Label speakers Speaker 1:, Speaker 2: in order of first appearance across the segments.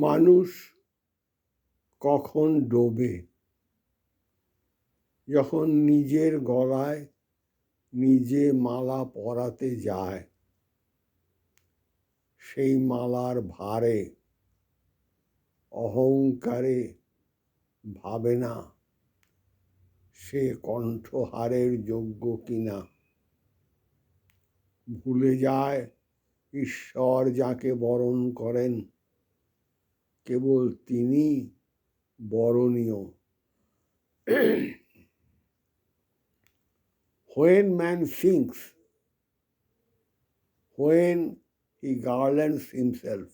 Speaker 1: মানুষ কখন ডোবে? যখন নিজের গলায় নিজে মালা পরাতে যায়, সেই মালার ভারে অহংকারে ভাবে না সে কণ্ঠহারের যোগ্য কিনা। ভুলে যায় ঈশ্বর যাকে বরণ করেন, কেবল তিনি বরণীয়। When man sinks, when he garlands himself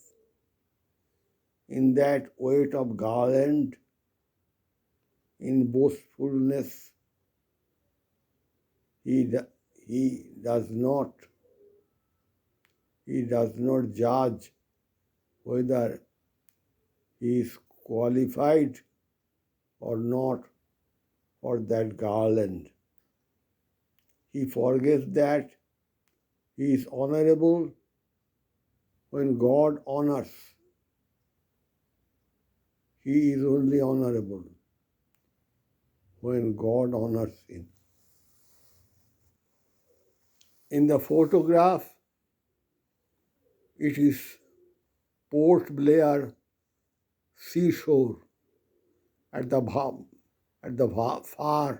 Speaker 1: in that weight of garland, in boastfulness, he does not judge whether he is qualified or not for that garland. He forgets that he is honorable when God honors. He is only honorable when God honors him. In the photograph, it is Port Blair seashore at the far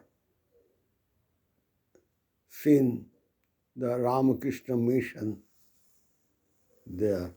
Speaker 1: seen the Ramakrishna mission there.